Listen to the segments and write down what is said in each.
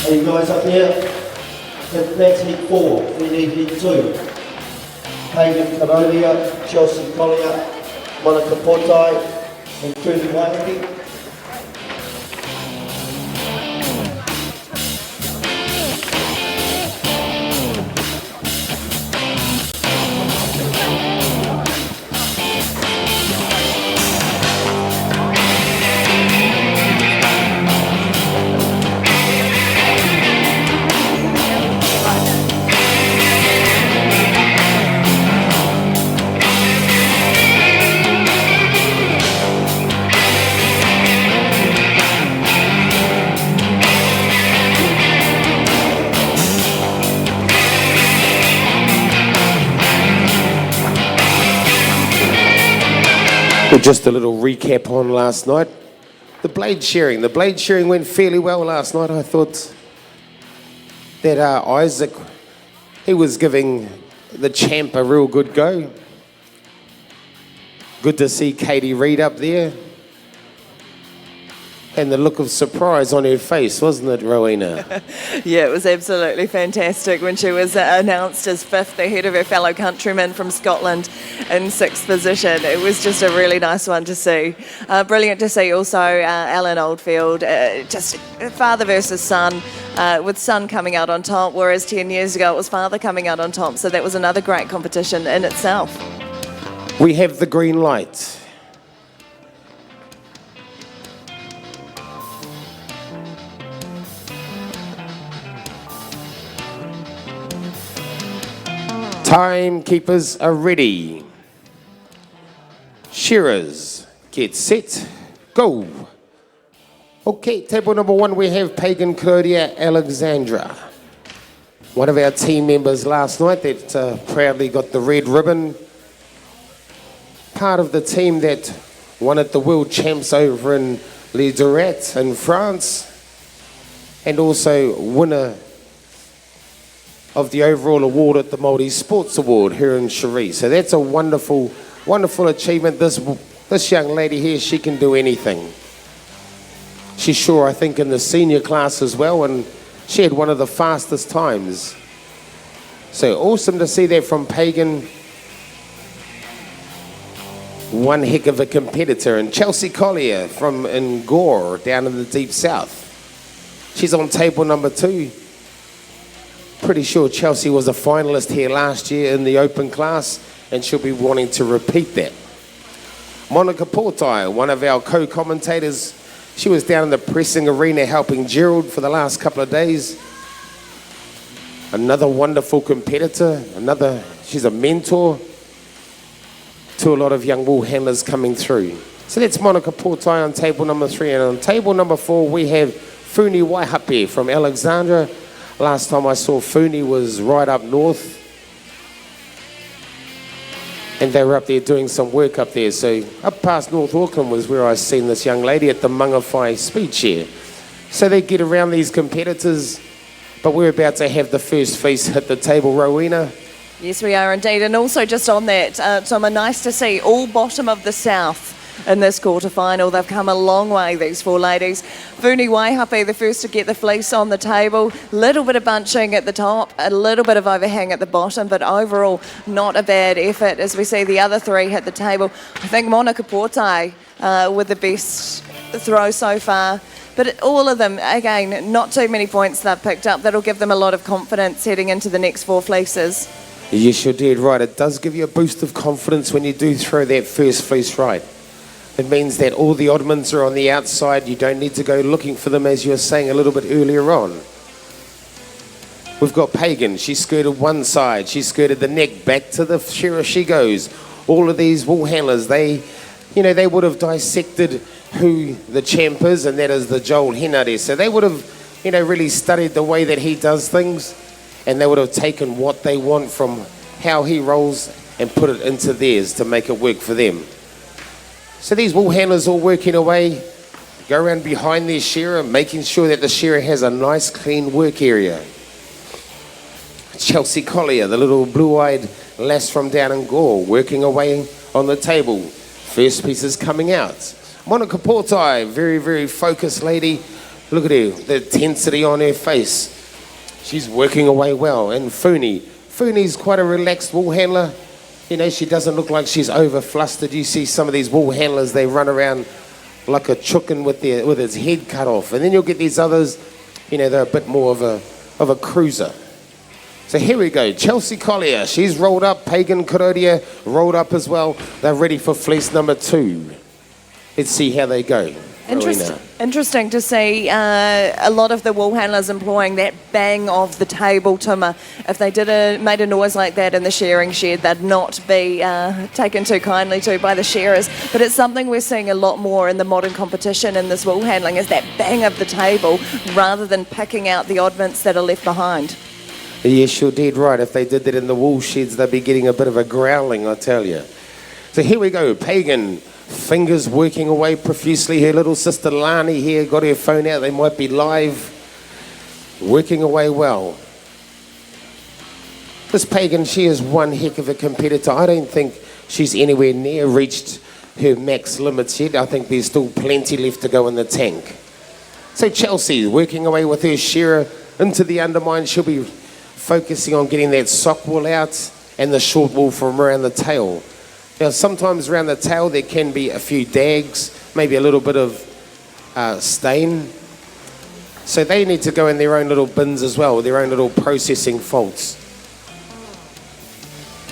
Are you guys up here? So that's heat 4, we need heat 2. Pagan Cambodia, Chelsea Collier, Monica Potai, and Trudy Wairarapa. Just a little recap on last night. The blade shearing. The blade shearing went fairly well last night. I thought that Isaac, he was giving the champ a real good go. Good to see Katie Reid up there. And the look of surprise on her face, wasn't it, Rowena? Yeah, it was absolutely fantastic when she was announced as 5th ahead of her fellow countryman from Scotland in 6th position. It was just a really nice one to see. Brilliant to see also Alan Oldfield, just father versus son, with son coming out on top, whereas 10 years ago it was father coming out on top. So that was another great competition in itself. We have the green light. Timekeepers are ready. Shearers, get set, go. Okay, table number 1, we have Pagan Claudia Alexandra. One of our team members last night that proudly got the red ribbon. Part of the team that won at the World Champs over in Les Durats in France. And also winner of the overall award at the Māori Sports Award here in Cherie. So that's a wonderful, wonderful achievement. This young lady here, she can do anything. She's sure, I think, in the senior class as well, and she had one of the fastest times. So awesome to see that from Pagan. One heck of a competitor. And Chelsea Collier from Ngor down in the deep south. She's on table number 2. Pretty sure Chelsea was a finalist here last year in the open class, and she'll be wanting to repeat that. Monica Portai, one of our co-commentators, she was down in the pressing arena helping Gerald for the last couple of days. Another wonderful competitor, she's a mentor to a lot of young wool handlers coming through. So that's Monica Portai on table number 3, and on table number 4 we have Funi Waihape from Alexandra. Last time I saw Funi was right up north, and they were up there doing some work up there. So up past North Auckland was where I seen this young lady at the Mangawhai Speed Share. So they get around these competitors, but we're about to have the first feast hit the table, Rowena. Yes, we are indeed. And also just on that, Tom, nice to see all bottom of the south in this quarterfinal. They've come a long way, these 4 ladies. Funi Waihape, the first to get the fleece on the table. Little bit of bunching at the top, a little bit of overhang at the bottom, but overall not a bad effort as we see the other 3 hit the table. I think Monica Portai with the best throw so far. But all of them, again, not too many points they've picked up. That'll give them a lot of confidence heading into the next 4 fleeces. Yes, you're dead right. It does give you a boost of confidence when you do throw that first fleece right. It means that all the oddmans are on the outside. You don't need to go looking for them, as you were saying a little bit earlier on. We've got Pagan. She skirted one side. She skirted the neck. Back to the shearer she goes. All of these wool handlers, they would have dissected who the champ is, and that is the Joel Henare. So they would have, really studied the way that he does things, and they would have taken what they want from how he rolls and put it into theirs to make it work for them. So these wool handlers all working away, go around behind their shearer, making sure that the shearer has a nice clean work area. Chelsea Collier, the little blue-eyed lass from down in Gore, working away on the table. First piece is coming out. Monica Portai, very, very focused lady, Look at her, the intensity on her face. She's working away well. And Funi's quite a relaxed wool handler. You know, she doesn't look like she's over flustered. You see some of these wool handlers, they run around like a chicken with its head cut off. And then you'll get these others, you know, they're a bit more of a cruiser. So here we go, Chelsea Collier, she's rolled up, Pagan Kurodia rolled up as well. They're ready for fleece number 2. Let's see how they go. Interesting to see a lot of the wool handlers employing that bang of the table timber. If they made a noise like that in the shearing shed, they'd not be taken too kindly to by the shearers. But it's something we're seeing a lot more in the modern competition in this wool handling, is that bang of the table rather than picking out the oddments that are left behind. Yes, you're dead right. If they did that in the wool sheds, they'd be getting a bit of a growling, I tell you. So here we go, Pagan. Fingers working away profusely. Her little sister Lani here got her phone out. They might be live. Working away well. This Pagan, she is one heck of a competitor. I don't think she's anywhere near reached her max limits yet. I think there's still plenty left to go in the tank. So Chelsea working away with her shearer into the undermine. She'll be focusing on getting that sock wool out and the short wool from around the tail. Now, sometimes around the tail there can be a few dags, maybe a little bit of stain. So they need to go in their own little bins as well, their own little processing faults.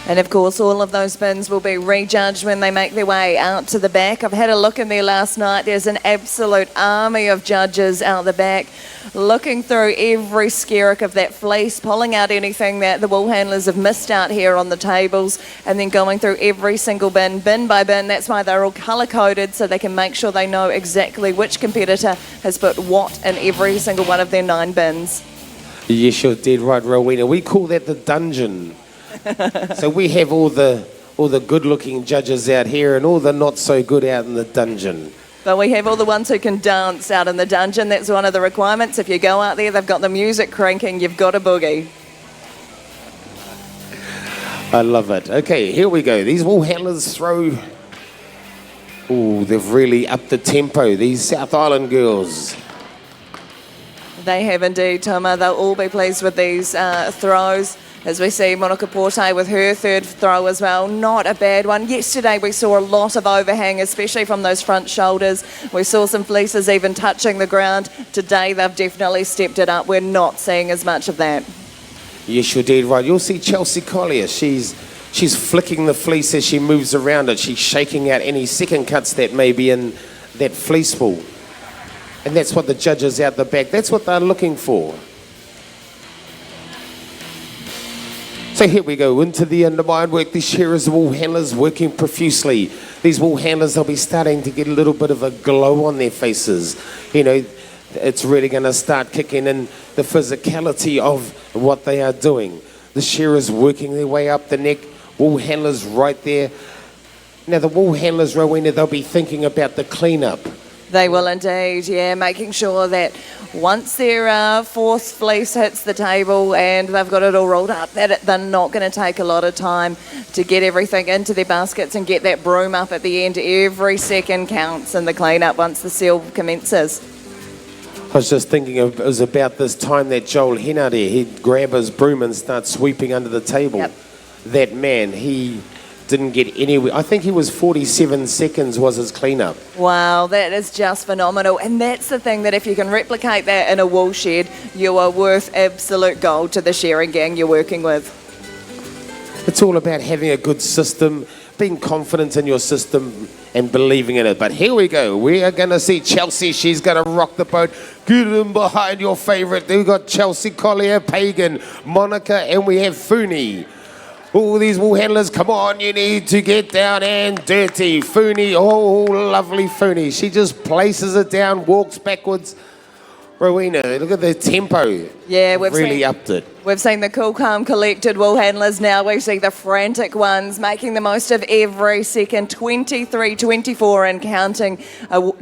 And of course, all of those bins will be rejudged when they make their way out to the back. I've had a look in there last night. There's an absolute army of judges out the back, looking through every skerrick of that fleece, pulling out anything that the wool handlers have missed out here on the tables, and then going through every single bin by bin. That's why they're all colour-coded, so they can make sure they know exactly which competitor has put what in every single one of their 9 bins. Yes, you're dead right, Rowena. We call that the dungeon. So we have all the good-looking judges out here and all the not-so-good out in the dungeon. But we have all the ones who can dance out in the dungeon. That's one of the requirements. If you go out there, they've got the music cranking, you've got a boogie. I love it. Okay, here we go. These wool handlers throw... Oh, they've really upped the tempo, these South Island girls. They have indeed, Toma. They'll all be pleased with these throws. As we see Monica Porte with her 3rd throw as well. Not a bad one. Yesterday we saw a lot of overhang, especially from those front shoulders. We saw some fleeces even touching the ground. Today they've definitely stepped it up. We're not seeing as much of that. Yes, you're dead right. You'll see Chelsea Collier. She's flicking the fleece as she moves around it. She's shaking out any second cuts that may be in that fleece wool. And that's what the judges out the back, that's what they're looking for. So here we go, into the undermine work. These shearers, wool handlers working profusely. These wool handlers, they'll be starting to get a little bit of a glow on their faces. You know, it's really going to start kicking in the physicality of what they are doing. The shearers working their way up the neck. Wool handlers right there. Now the wool handlers, Rowena, they'll be thinking about the cleanup. They will indeed, yeah, making sure that once their 4th fleece hits the table and they've got it all rolled up, that they're not going to take a lot of time to get everything into their baskets and get that broom up at the end. Every second counts in the cleanup once the seal commences. I was just thinking it was about this time that Joel Hennard here, he'd grab his broom and start sweeping under the table. Yep. That man, he didn't get anywhere. I think he was 47 seconds was his cleanup. Wow, that is just phenomenal. And that's the thing, that if you can replicate that in a wool shed, you are worth absolute gold to the shearing gang you're working with. It's all about having a good system, being confident in your system and believing in it. But here we go. We are going to see Chelsea. She's going to rock the boat. Get in behind your favourite. We've got Chelsea Collier, Pagan, Monica, and we have Funi. All these wool handlers, come on, you need to get down and dirty. Funi, oh, lovely Funi. She just places it down, walks backwards. Rowena, look at the tempo. Yeah, we've really upped it. We've seen the cool, calm, collected wool handlers. Now we see the frantic ones making the most of every second. 23, 24 and counting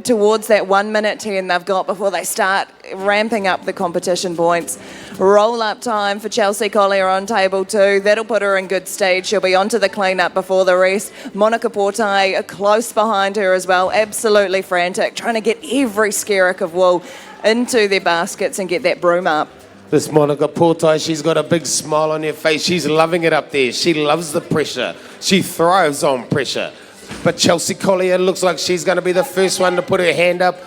towards that 1 minute 10 they've got before they start ramping up the competition points. Roll up time for Chelsea Collier on table 2. That'll put her in good stage. She'll be onto the clean-up before the rest. Monica Porte close behind her as well. Absolutely frantic, trying to get every skerrick of wool into their baskets and get that broom up. This Monica Portai, she's got a big smile on her face. She's loving it up there. She loves the pressure. She thrives on pressure. But Chelsea Collier looks like she's going to be the first one to put her hand up.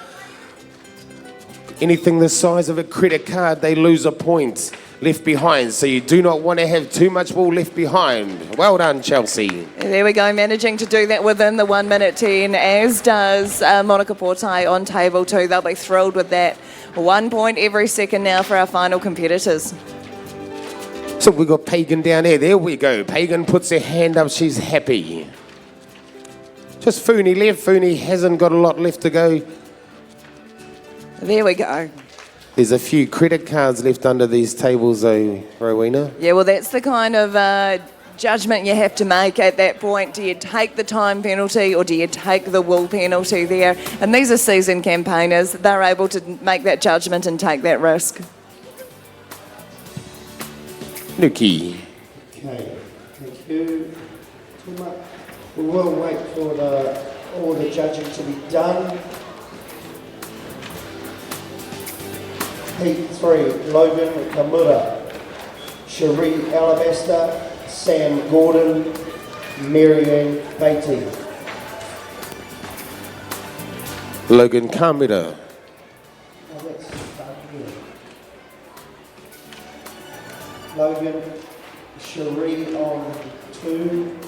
Anything the size of a credit card, they lose a point left behind. So you do not want to have too much wool left behind. Well done, Chelsea. There we go, managing to do that within the 1 minute 10, as does Monica Portai on table 2. They'll be thrilled with that. 1 point every second now for our final competitors. So we've got Pagan down there. There we go. Pagan puts her hand up. She's happy. Just Fooney left. Fooney hasn't got a lot left to go. There we go. There's a few credit cards left under these tables though, Rowena. Yeah, well, that's the kind of judgment you have to make at that point. Do you take the time penalty or do you take the wool penalty there? And these are seasoned campaigners. They're able to make that judgment and take that risk. Nuki. Okay, thank you. Too much. We will wait for all the judging to be done. Heat 3, Logan Kamura, Cherie Alabaster, Sam Gordon, Marianne Beatty. Logan Kamura. Logan, Cherie on 2,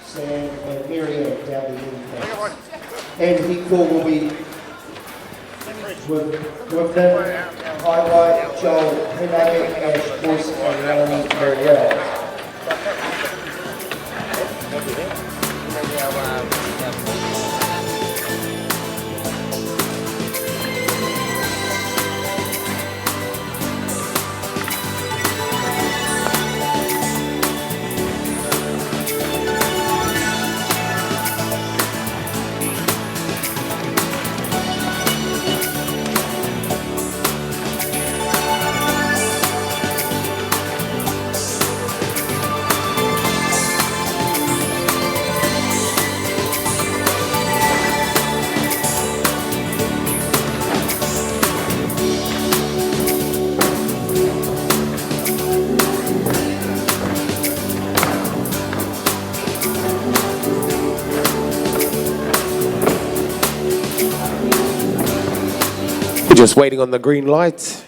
Sam and Marianne down the end. And Heat 4 will be with them, Highlight, Joel, Renee, Ash, Boyce, and Melanie Marielle. Just waiting on the green light.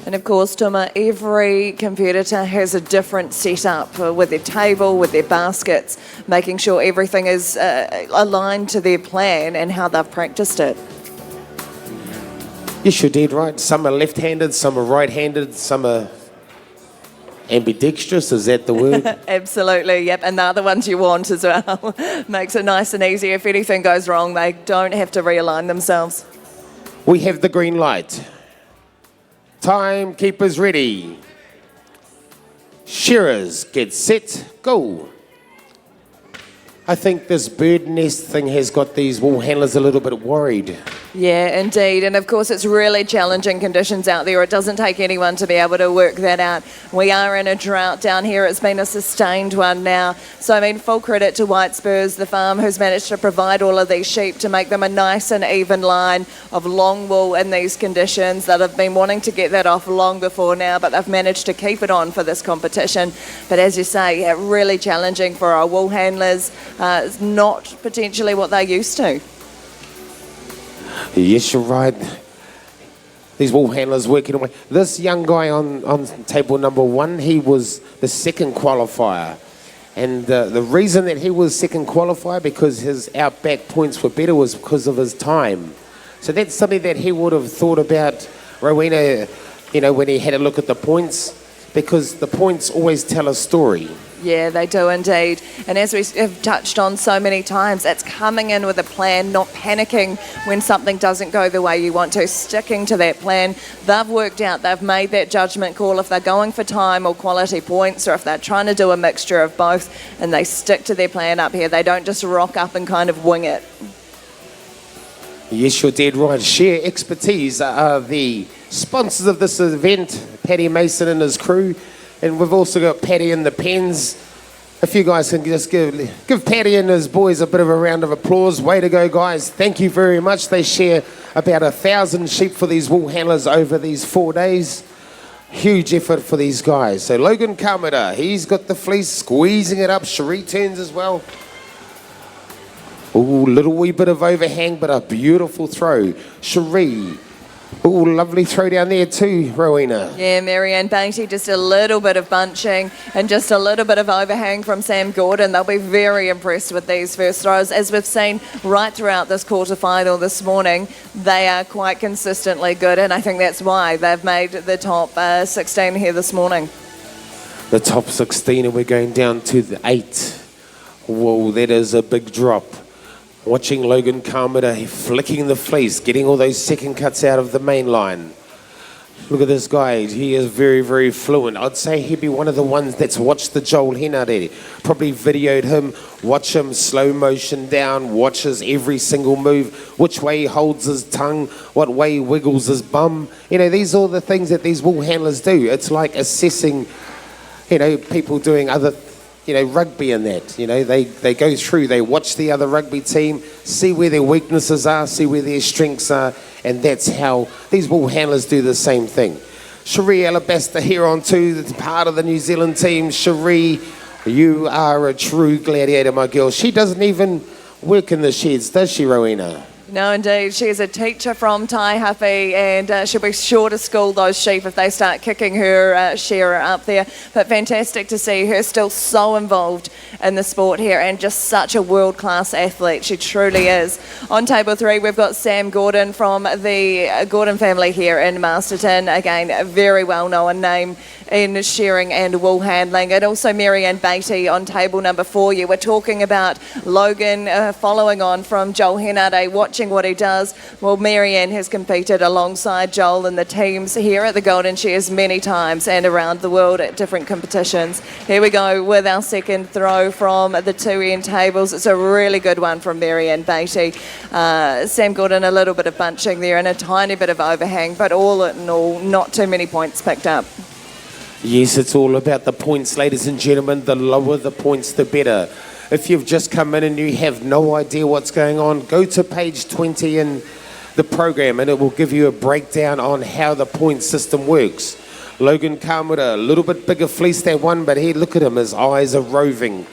And of course, Tuma, every competitor has a different setup with their table, with their baskets, making sure everything is aligned to their plan and how they've practiced it. Yes, you're dead right. Some are left-handed, some are right-handed, some are ambidextrous, is that the word? Absolutely, yep, and they're the ones you want as well. Makes it nice and easy. If anything goes wrong, they don't have to realign themselves. We have the green light. Timekeepers ready. Shearers, get set, go. I think this bird nest thing has got these wool handlers a little bit worried. Yeah, indeed. And of course, it's really challenging conditions out there. It doesn't take anyone to be able to work that out. We are in a drought down here. It's been a sustained one now. So, I mean, full credit to White Spurs, the farm, who's managed to provide all of these sheep to make them a nice and even line of long wool in these conditions that have been wanting to get that off long before now, but they've managed to keep it on for this competition. But as you say, yeah, really challenging for our wool handlers. It's not potentially what they're used to. Yes, you're right. These wool handlers working away. This young guy on table number 1, he was the second qualifier. And the reason that he was second qualifier, because his outback points were better, was because of his time. So that's something that he would have thought about, Rowena, you know, when he had a look at the points, because the points always tell a story. Yeah, they do indeed. And as we have touched on so many times, it's coming in with a plan, not panicking when something doesn't go the way you want to, sticking to that plan. They've worked out, they've made that judgment call if they're going for time or quality points, or if they're trying to do a mixture of both, and they stick to their plan up here. They don't just rock up and kind of wing it. Yes, you're dead right. Share Expertise are the sponsors of this event, Paddy Mason and his crew. And we've also got Paddy in the pens. If you guys can just give Paddy and his boys a bit of a round of applause. Way to go, guys. Thank you very much. They share about 1,000 sheep for these wool handlers over these 4 days. Huge effort for these guys. So Logan Kamada, he's got the fleece, squeezing it up. Cherie turns as well. Ooh, little wee bit of overhang, but a beautiful throw. Cherie. Ooh, lovely throw down there too, Rowena. Yeah, Marianne Beatty, just a little bit of bunching and just a little bit of overhang from Sam Gordon. They'll be very impressed with these first throws. As we've seen right throughout this quarterfinal this morning, they are quite consistently good, and I think that's why they've made the top 16 here this morning. The top 16, and we're going down to the 8. Whoa, that is a big drop. Watching Logan Kamada flicking the fleece, getting all those second cuts out of the main line. Look at this guy, he is very, very fluent. I'd say he'd be one of the ones that's watched the Joel Henare. Probably videoed him, watch him slow motion down, watches every single move, which way he holds his tongue, what way he wiggles his bum. You know, these are all the things that these wool handlers do. It's like assessing, you know, people doing other rugby and that, they go through, they watch the other rugby team, see where their weaknesses are, see where their strengths are, and that's how these wool handlers do the same thing. Cherie Alabaster here on too, that's part of the New Zealand team. Cherie, you are a true gladiator, my girl. She doesn't even work in the sheds, does she, Rowena? No, indeed. She is a teacher from Taihape, and she'll be sure to school those sheep if they start kicking her shearer up there. But fantastic to see her still so involved in the sport here, and just such a world-class athlete. She truly is. On table 3, we've got Sam Gordon from the Gordon family here in Masterton. Again, a very well-known name in shearing and wool handling. And also Marianne Beatty on table number 4. You were talking about Logan following on from Joel Henare, watching what he does. Well, Marianne has competed alongside Joel in the teams here at the Golden Shears many times and around the world at different competitions. Here we go with our second throw from the 2 end tables. It's a really good one from Marianne Beatty. Sam Gordon, a little bit of bunching there and a tiny bit of overhang, but all in all, not too many points picked up. Yes, it's all about the points, ladies and gentlemen. The lower the points, the better. If you've just come in and you have no idea what's going on, go to page 20 in the program and it will give you a breakdown on how the point system works. Logan Kamura, a little bit bigger fleece that one, but here, look at him. His eyes are roving,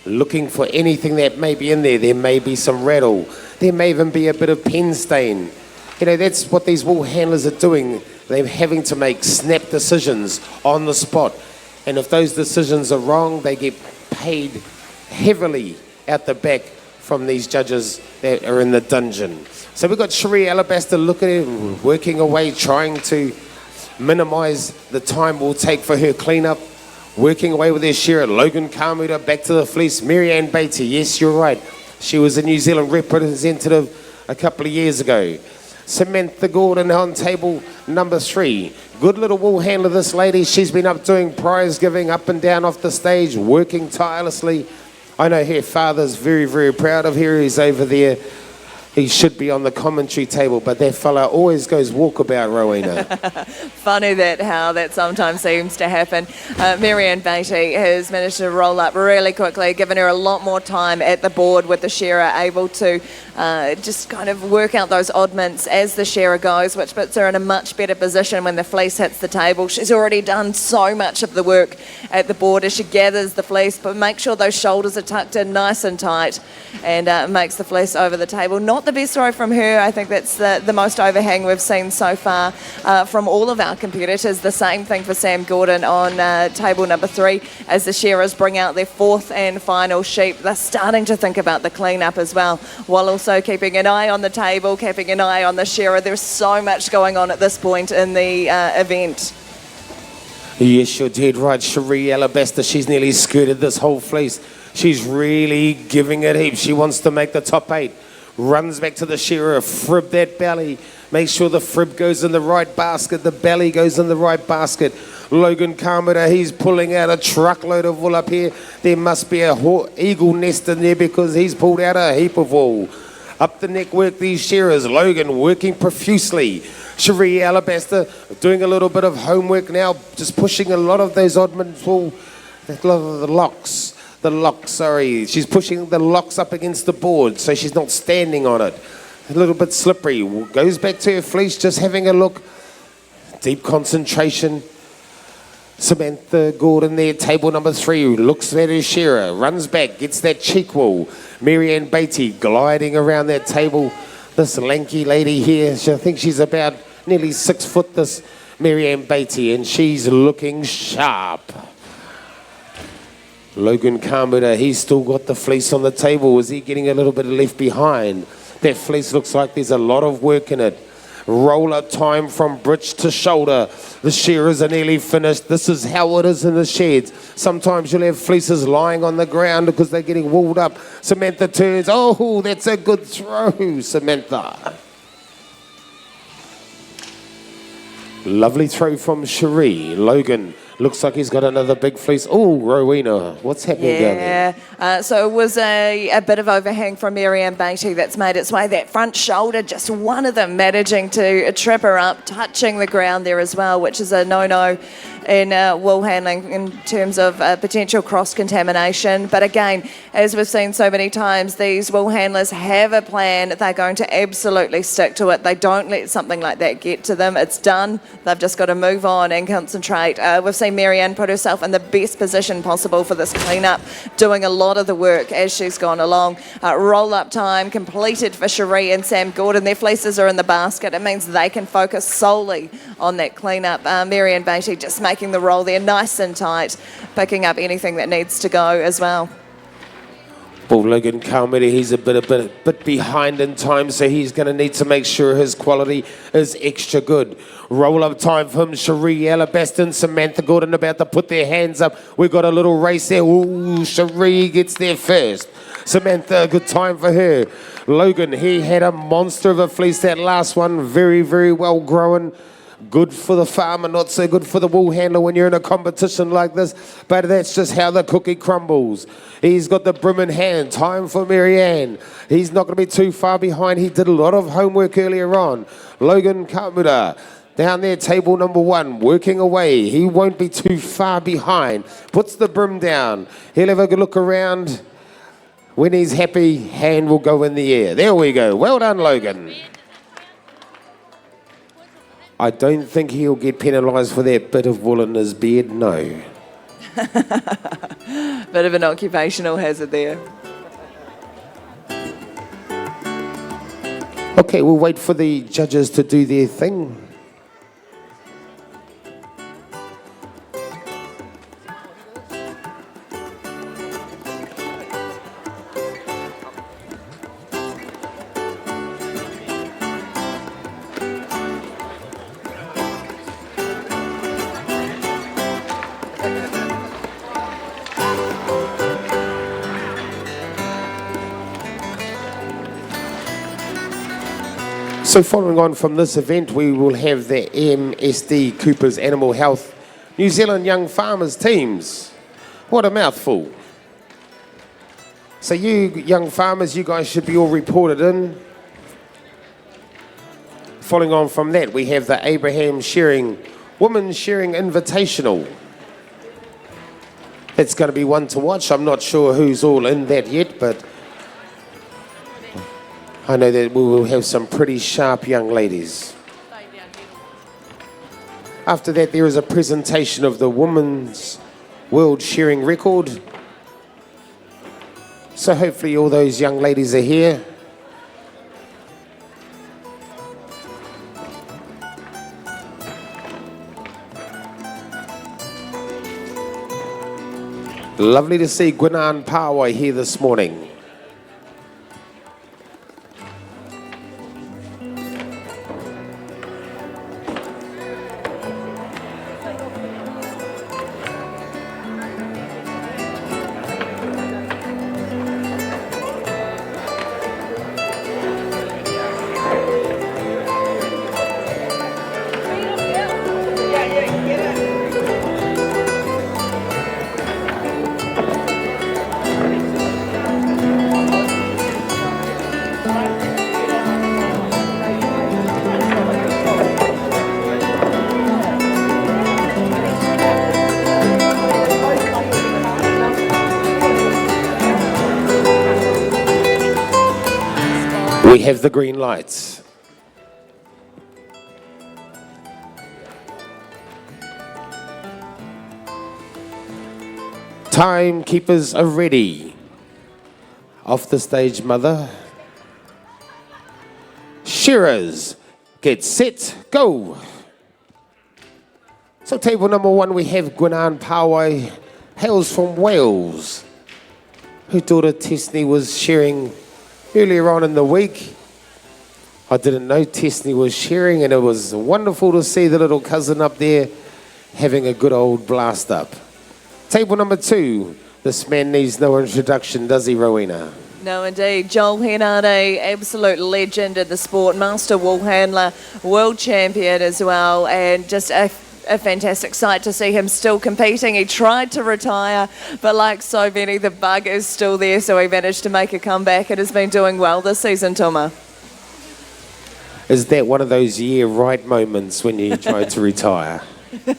looking for anything that may be in there. There may be some rattle. There may even be a bit of pen stain. You know, that's what these wool handlers are doing. They're having to make snap decisions on the spot. And if those decisions are wrong, they get paid heavily out the back from these judges that are in the dungeon. So we've got Cherie Alabaster looking at it, working away, trying to minimise the time we'll take for her cleanup, working away with her shearer. Logan Kamura back to the fleece. Marianne Beatty, yes, you're right. She was a New Zealand representative a couple of years ago. Samantha Gordon on table number 3. Good little wool handler, this lady. She's been up doing prize giving up and down off the stage, working tirelessly. I know her father's very, very proud of her. He's over there. He should be on the commentary table, but that fella always goes walkabout, Rowena. Funny how that sometimes seems to happen. Marianne Beatty has managed to roll up really quickly, given her a lot more time at the board with the shearer, able to just kind of work out those oddments as the shearer goes, which puts her in a much better position when the fleece hits the table. She's already done so much of the work at the board as she gathers the fleece, but make sure those shoulders are tucked in nice and tight and makes the fleece over the table. Not the best throw from her. I think that's the most overhang we've seen so far from all of our competitors. The same thing for Sam Gordon on table number 3 as the shearers bring out their 4th and final sheep. They're starting to think about the cleanup as well, while also keeping an eye on the table, keeping an eye on the shearer. There's so much going on at this point in the event. Yes, you're dead right. Cherie Alabaster, she's nearly skirted this whole fleece. She's really giving it heaps. She wants to make the top 8. Runs back to the shearer, frib that belly. Make sure the frib goes in the right basket, the belly goes in the right basket. Logan Kamura, he's pulling out a truckload of wool up here. There must be a eagle nest in there because he's pulled out a heap of wool. Up the neck work these shearers. Logan working profusely. Cherie Alabaster doing a little bit of homework now, just pushing a lot of those oddments wool, a lot of the locks. the lock, sorry. She's pushing the locks up against the board so she's not standing on it. A little bit slippery. Goes back to her fleece, just having a look. Deep concentration. Samantha Gordon there, table number 3, looks at her shearer, runs back, gets that cheek wall. Marianne Beatty gliding around that table. This lanky lady here, I think she's about nearly 6 foot, this Marianne Beatty, and she's looking sharp. Logan Kamura, he's still got the fleece on the table. Is he getting a little bit left behind? That fleece looks like there's a lot of work in it. Roller time from bridge to shoulder. The shearers are nearly finished. This is how it is in the sheds. Sometimes you'll have fleeces lying on the ground because they're getting wooled up. Samantha turns. Oh, that's a good throw, Samantha. Lovely throw from Cherie. Logan looks like he's got another big fleece. Oh, Rowena, what's happening down there? So it was a bit of overhang from Marianne Beatty that's made its way. That front shoulder, just one of them managing to trip her up, touching the ground there as well, which is a no-no in wool handling in terms of potential cross-contamination. But again, as we've seen so many times, these wool handlers have a plan. They're going to absolutely stick to it. They don't let something like that get to them. It's done. They've just got to move on and concentrate. We've seen Marianne put herself in the best position possible for this clean-up, doing a lot of the work as she's gone along. Roll-up time completed for Cherie and Sam Gordon. Their fleeces are in the basket. It means they can focus solely on that clean-up. Marianne Beatty just making the roll there nice and tight, picking up anything that needs to go as well. Well, Logan Kalmeri, he's a bit behind in time, so he's going to need to make sure his quality is extra good. Roll-up time from Cherie Alabaston, Samantha Gordon about to put their hands up. We've got a little race there. Ooh, Cherie gets there first. Samantha, good time for her. Logan, he had a monster of a fleece, that last one, very, very well grown. Good for the farmer, not so good for the wool handler when you're in a competition like this. But that's just how the cookie crumbles. He's got the brim in hand. Time for Marianne. He's not going to be too far behind. He did a lot of homework earlier on. Logan Kamura down there, table number 1, working away. He won't be too far behind. Puts the brim down. He'll have a good look around. When he's happy, hand will go in the air. There we go. Well done, Logan. I don't think he'll get penalised for that bit of wool in his beard, no. Bit of an occupational hazard there. Okay, we'll wait for the judges to do their thing. So following on from this event, we will have the MSD Cooper's Animal Health New Zealand Young Farmers teams. What a mouthful. So you young farmers, you guys should be all reported in. Following on from that, we have the Abraham Shearing Women's Shearing Invitational. That's going to be one to watch. I'm not sure who's all in that yet, but I know that we will have some pretty sharp young ladies. After that, there is a presentation of the Women's World Shearing Record. So hopefully all those young ladies are here. Lovely to see Gwinan Power here this morning. We have the green lights. Timekeepers are ready. Off the stage, mother. Shearers, get set, go. So table number 1, we have Gwynan Pawai, hails from Wales. Her daughter Tessney was shearing earlier on in the week. I didn't know Tessney was shearing, and it was wonderful to see the little cousin up there having a good old blast up. Table number 2, this man needs no introduction, does he, Rowena? No, indeed. Joel Henare, absolute legend in the sport, master wool handler, world champion as well, and just a fantastic sight to see him still competing. He tried to retire, but like so many, the bug is still there, so he managed to make a comeback and has been doing well this season, Toma. Is that one of those right moments when you tried to retire?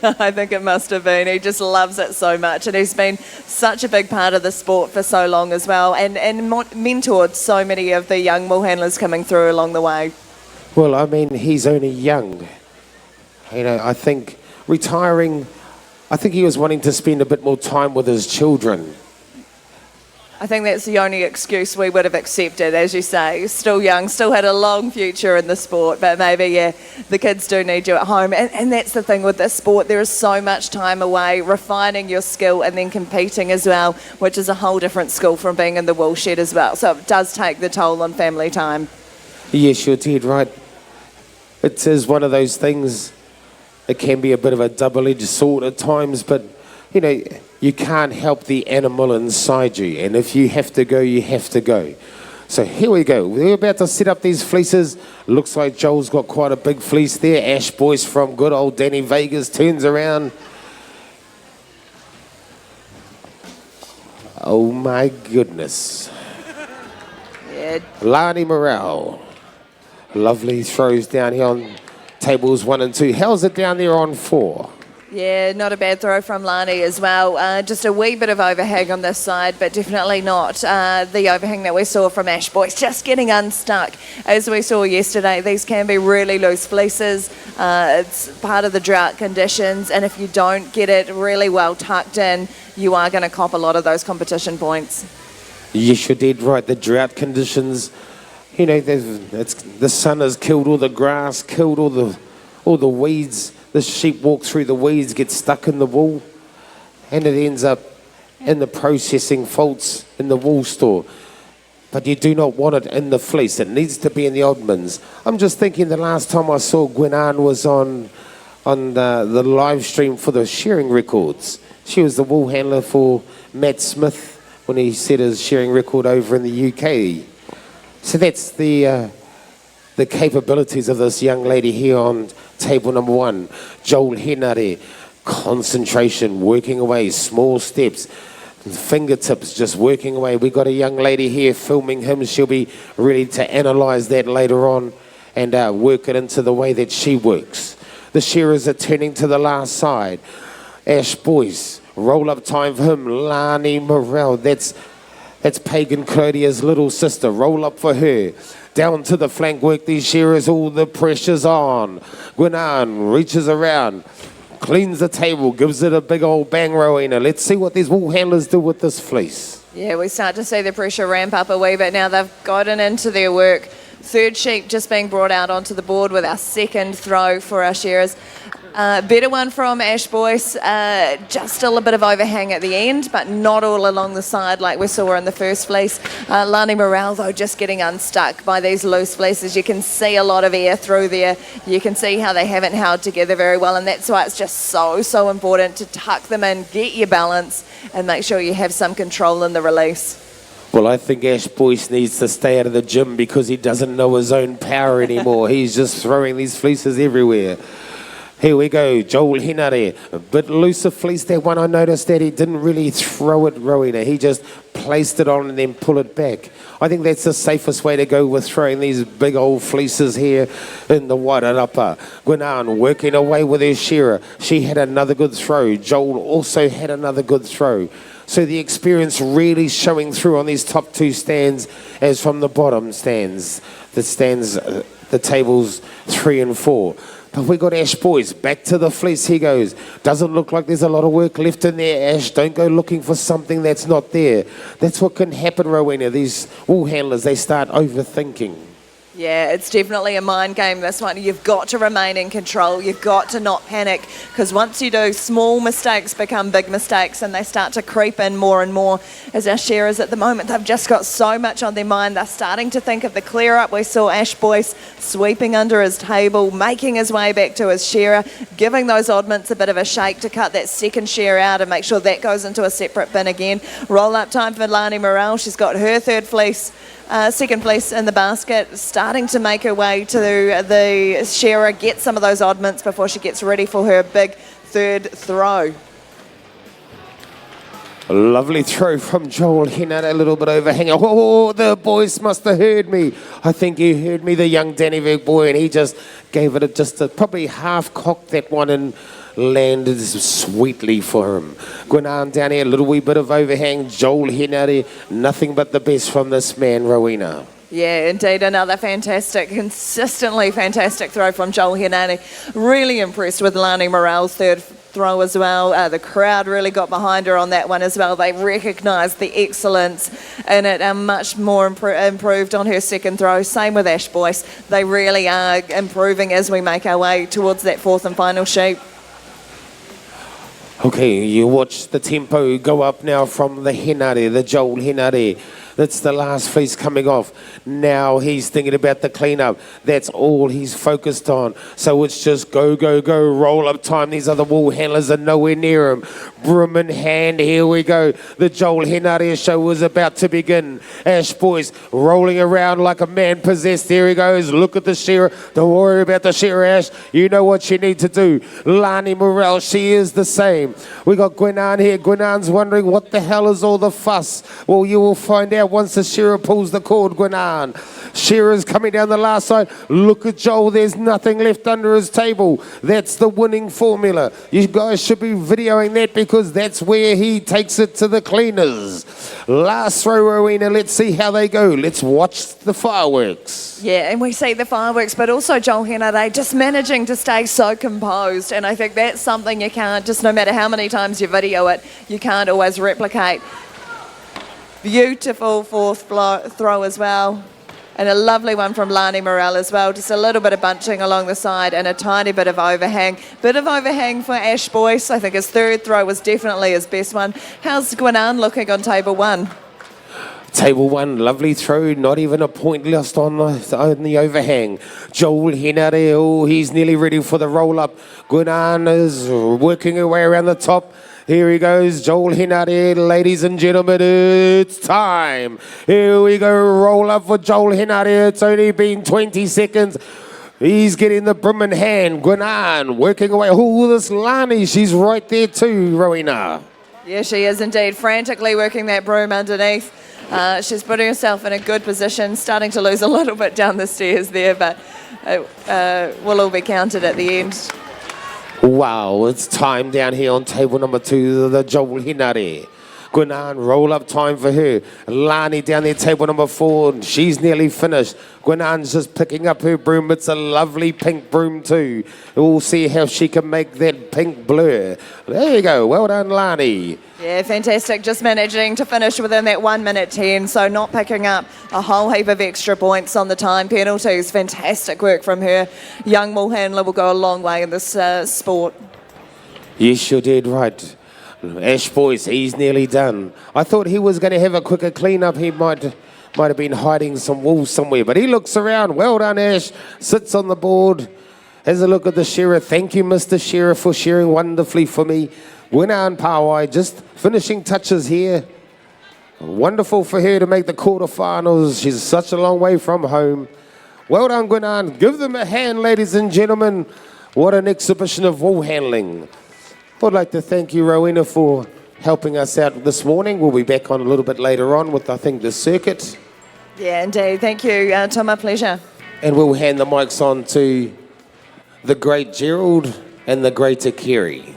I think it must have been. He just loves it so much, and he's been such a big part of the sport for so long as well, and mentored so many of the young wool handlers coming through along the way. Well, I mean, he's only young. You know, I think retiring, I think he was wanting to spend a bit more time with his children. I think that's the only excuse we would have accepted, as you say. Still young, still had a long future in the sport, but maybe, yeah, the kids do need you at home. And that's the thing with this sport. There is so much time away, refining your skill and then competing as well, which is a whole different skill from being in the wool shed as well. So it does take the toll on family time. Yes, you're dead right. It is one of those things, it can be a bit of a double-edged sword at times, but, you know, you can't help the animal inside you, and if you have to go, you have to go. So here we go. We're about to set up these fleeces. Looks like Joel's got quite a big fleece there. Ash Boyce from good old Danny Vegas turns around. Oh my goodness. Yeah. Lani Morrell. Lovely throws down here on tables 1 and 2. How's it down there on 4? Yeah, not a bad throw from Lani as well. Just a wee bit of overhang on this side, but definitely not the overhang that we saw from Ash Boyce, just getting unstuck. As we saw yesterday, these can be really loose fleeces. It's part of the drought conditions, and if you don't get it really well tucked in, you are going to cop a lot of those competition points. Yes, you did right. The drought conditions, you know, the sun has killed all the grass, killed all the weeds. The sheep walk through the weeds, get stuck in the wool, and it ends up in the processing faults in the wool store. But you do not want it in the fleece. It needs to be in the oddmans. I'm just thinking the last time I saw Gwynan was on the live stream for the Shearing records. She was the wool handler for Matt Smith when he set his shearing record over in the UK. So that's the capabilities of this young lady here on table number 1. Joel Henare, concentration, working away, small steps, fingertips just working away. We got a young lady here filming him. She'll be ready to analyse that later on and work it into the way that she works. The shearers are turning to the last side. Ash Boyce, roll up time for him. Lani Morrell, that's Pagan Claudia's little sister. Roll up for her. Down to the flank work, these shearers, all the pressure's on. Gwynan reaches around, cleans the table, gives it a big old bang, Rowena. Let's see what these wool handlers do with this fleece. Yeah, we start to see the pressure ramp up a wee bit now. They've gotten into their work. Third sheep just being brought out onto the board with our second throw for our shearers. Better one from Ash Boyce, just still a bit of overhang at the end, but not all along the side like we saw in the first fleece. Lani Morrell, though, just getting unstuck by these loose fleeces. You can see a lot of air through there. You can see how they haven't held together very well, and that's why it's just so important to tuck them in, get your balance, and make sure you have some control in the release. Well, I think Ash Boyce needs to stay out of the gym because he doesn't know his own power anymore. He's just throwing these fleeces everywhere. Here we go, Joel Henare, a bit looser fleece. That one I noticed that he didn't really throw it, Rowena. He just placed it on and then pull it back. I think that's the safest way to go with throwing these big old fleeces here in the Wairarapa. Gwynan working away with her shearer. She had another good throw. Joel also had another good throw. So the experience really showing through on these top 2 stands as from the bottom stands. that stands the tables 3 and 4. But we got Ash Boyce, back to the fleece he goes. Doesn't look like there's a lot of work left in there, Ash. Don't go looking for something that's not there. That's what can happen, Rowena. These wool handlers, they start overthinking. Yeah, it's definitely a mind game, this one. You've got to remain in control. You've got to not panic, because once you do, small mistakes become big mistakes and they start to creep in more and more. As our shearers at the moment, they've just got so much on their mind. They're starting to think of the clear up. We saw Ash Boyce sweeping under his table, making his way back to his shearer, giving those oddments a bit of a shake to cut that second shear out and make sure that goes into a separate bin again. Roll up time for Lani Morrell. She's got her third fleece. Second fleece in the basket, starting to make her way to the shearer, get some of those oddments before she gets ready for her big third throw. A lovely throw from Joel Hennard, a little bit overhanging. Oh, the boys must have heard me. I think he heard me, the young Dannyberg boy, and he just gave it probably half-cocked that one and landed sweetly for him. Gwinan down here, a little wee bit of overhang. Joel Hennard, nothing but the best from this man, Rowena. Yeah, indeed, another fantastic, consistently fantastic throw from Joel Hennard. Really impressed with Lani Morrell's third throw as well. The crowd really got behind her on that one as well. They recognised the excellence in it and much more improved on her second throw. Same with Ash Boyce. They really are improving as we make our way towards that fourth and final sheet. Okay, you watch the tempo go up now from the Hennard, the Joel Hennard. That's the last fleece coming off. Now he's thinking about the cleanup. That's all he's focused on. So it's just go, go, go, roll up time. These other wool handlers are nowhere near him. Broom in hand, here we go. The Joel Hennard show was about to begin. Ash Boyce rolling around like a man possessed. Here he goes. Look at the shearer. Don't worry about the shearer, Ash. You know what you need to do. Lani Morrell, she is the same. We got Gwinan here. Gwinan's wondering what the hell is all the fuss. Well, you will find out once the shearer pulls the cord, Gwinan. Shearer's coming down the last side. Look at Joel. There's nothing left under his table. That's the winning formula. You guys should be videoing that because that's where he takes it to the cleaners. Last throw, Rowena. Let's see how they go. Let's watch the fireworks. Yeah, and we see the fireworks, but also Joel Hennard just managing to stay so composed. And I think that's something you can't, just no matter how many times you video it, you can't always replicate. Beautiful fourth throw as well. And a lovely one from Lani Morrell as well. Just a little bit of bunching along the side and a tiny bit of overhang. Bit of overhang for Ash Boyce. I think his third throw was definitely his best one. How's Gwinan looking on table one? Table one, lovely throw, not even a point lost on the overhang. Joel Hennard, oh, he's nearly ready for the roll-up. Gwinan is working her way around the top. Here he goes, Joel Hennard, ladies and gentlemen, it's time. Here we go, roll up for Joel Hennard. It's only been 20 seconds. He's getting the broom in hand. Gwinan working away. Oh, this Lani, she's right there too, Rowena. Yeah, she is indeed, frantically working that broom underneath. She's putting herself in a good position, starting to lose a little bit down the stairs there, but it will all be counted at the end. Wow, it's time down here on table number 2, the Joel Hennard. Gwinan, roll up time for her. Lani down there, table number 4, she's nearly finished. Gwinan's just picking up her broom. It's a lovely pink broom too. We'll see how she can make that pink blur. There you go, well done, Lani. Yeah, fantastic. Just managing to finish within that 1 minute 10, so not picking up a whole heap of extra points on the time penalties. Fantastic work from her. Young Woolhandler will go a long way in this sport. Yes, you did right. Ash Boyce, he's nearly done. I thought he was going to have a quicker clean-up. He might have been hiding some wool somewhere, but he looks around. Well done, Ash. Sits on the board. Has a look at the shearer. Thank you, Mr. Shearer, for shearing wonderfully for me. Gwinan Pawai, just finishing touches here. Wonderful for her to make the quarterfinals. She's such a long way from home. Well done, Gwinan. Give them a hand, ladies and gentlemen. What an exhibition of wool handling. I'd like to thank you, Rowena, for helping us out this morning. We'll be back on a little bit later on with, I think, the circuit. Yeah, indeed. Thank you, Tom. My pleasure. And we'll hand the mics on to the great Gerald and the greater Kerry.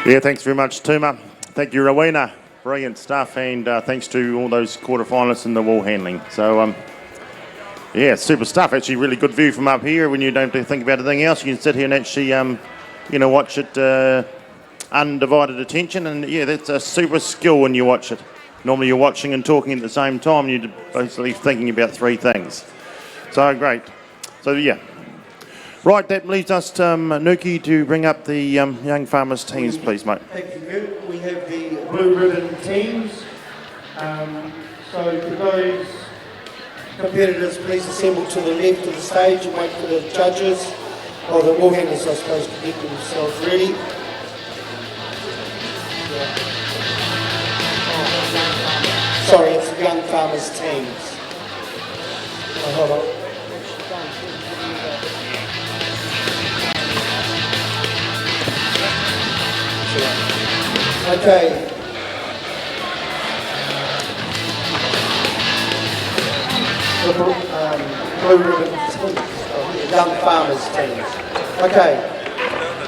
Yeah, thanks very much, Tuma. Thank you, Rowena. Brilliant stuff, and thanks to all those quarterfinalists in the Woolhandling. So, yeah, super stuff. Actually, really good view from up here when you don't have to think about anything else. You can sit here and actually, watch it undivided attention. And yeah, that's a super skill when you watch it. Normally you're watching and talking at the same time, and you're basically thinking about three things. So great. So yeah. Right, that leaves us to Nuki to bring up the young farmers teams, please, mate. Thank you, Gert. We have the blue ribbon teams. So for those competitors, please assemble to the left of the stage and wait for the judges, or the Woolhandlers, I suppose, to get themselves ready. Sorry, it's the young farmers teams. Oh, hold on. Okay. The blue ribbon teams, young farmers teams. Okay.